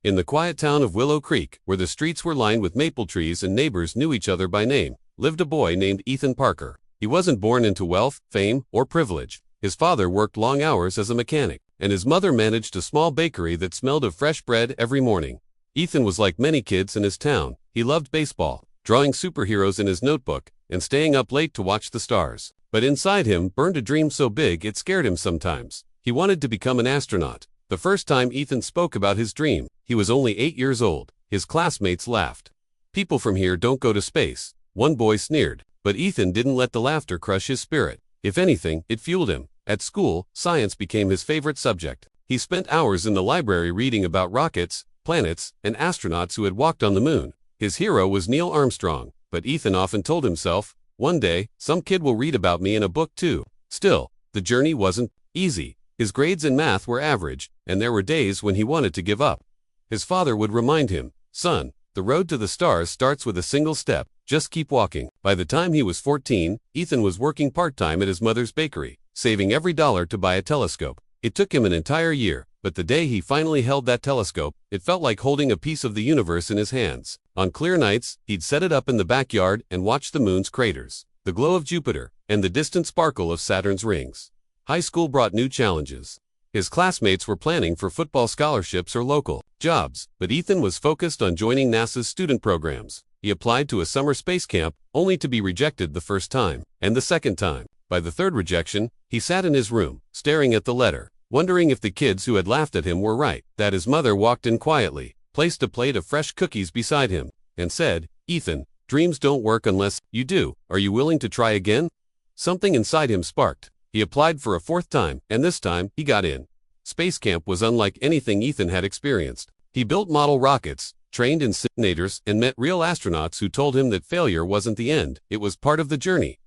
In the quiet town of Willow Creek, where the streets were lined with maple trees and neighbors knew each other by name, lived a boy named Ethan Parker. He wasn't born into wealth, fame, or privilege. His father worked long hours as a mechanic, and his mother managed a small bakery that smelled of fresh bread every morning. Ethan was like many kids in his town. He loved baseball, drawing superheroes in his notebook, and staying up late to watch the stars. But inside him burned a dream so big it scared him sometimes. He wanted to become an astronaut. The first time Ethan spoke about his dream, he was only 8 years old. His classmates laughed. "People from here don't go to space," one boy sneered. But Ethan didn't let the laughter crush his spirit. If anything, it fueled him. At school, science became his favorite subject. He spent hours in the library reading about rockets, planets, and astronauts who had walked on the moon. His hero was Neil Armstrong, but Ethan often told himself, "One day, some kid will read about me in a book too." Still, the journey wasn't easy. His grades in math were average, and there were days when he wanted to give up. His father would remind him, "Son, the road to the stars starts with a single step. Just keep walking." By the time he was 14, Ethan was working part-time at his mother's bakery, saving every dollar to buy a telescope. It took him an entire year, but the day he finally held that telescope, it felt like holding a piece of the universe in his hands. On clear nights, he'd set it up in the backyard and watch the moon's craters, the glow of Jupiter, and the distant sparkle of Saturn's rings. High school brought new challenges. His classmates were planning for football scholarships or local jobs, but Ethan was focused on joining NASA's student programs. He applied to a summer space camp, only to be rejected the first time, and the second time. By the third rejection, he sat in his room, staring at the letter, wondering if the kids who had laughed at him were right. That his mother walked in quietly, placed a plate of fresh cookies beside him, and said, "Ethan, dreams don't work unless you do. Are you willing to try again?" Something inside him sparked. He applied for a fourth time, and this time, he got in. Space camp was unlike anything Ethan had experienced. He built model rockets, trained in simulators, and met real astronauts who told him that failure wasn't the end, it was part of the journey.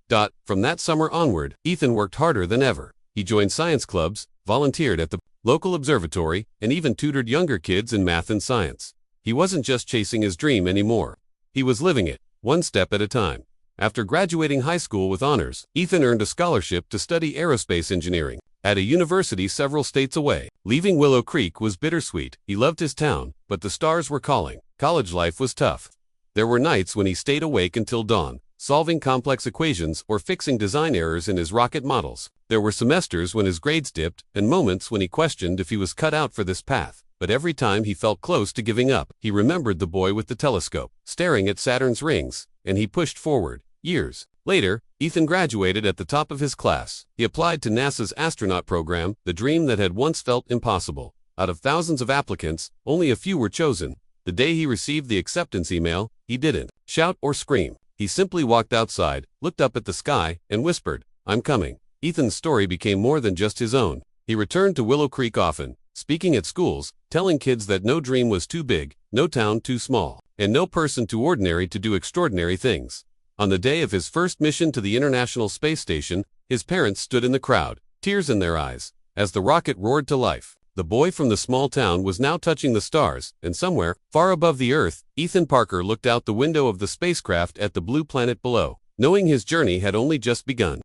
From that summer onward, Ethan worked harder than ever. He joined science clubs, volunteered at the local observatory, and even tutored younger kids in math and science. He wasn't just chasing his dream anymore. He was living it, one step at a time. After graduating high school with honors, Ethan earned a scholarship to study aerospace engineering at a university several states away. Leaving Willow Creek was bittersweet. He loved his town, but the stars were calling. College life was tough. There were nights when he stayed awake until dawn, solving complex equations or fixing design errors in his rocket models. There were semesters when his grades dipped, and moments when he questioned if he was cut out for this path. But every time he felt close to giving up, he remembered the boy with the telescope, staring at Saturn's rings, and he pushed forward. Years later, Ethan graduated at the top of his class. He applied to NASA's astronaut program, the dream that had once felt impossible. Out of thousands of applicants, only a few were chosen. The day he received the acceptance email, he didn't shout or scream. He simply walked outside, looked up at the sky, and whispered, "I'm coming." Ethan's story became more than just his own. He returned to Willow Creek often, speaking at schools, telling kids that no dream was too big, no town too small, and no person too ordinary to do extraordinary things. On the day of his first mission to the International Space Station, his parents stood in the crowd, tears in their eyes, as the rocket roared to life. The boy from the small town was now touching the stars, and somewhere, far above the Earth, Ethan Parker looked out the window of the spacecraft at the blue planet below, knowing his journey had only just begun.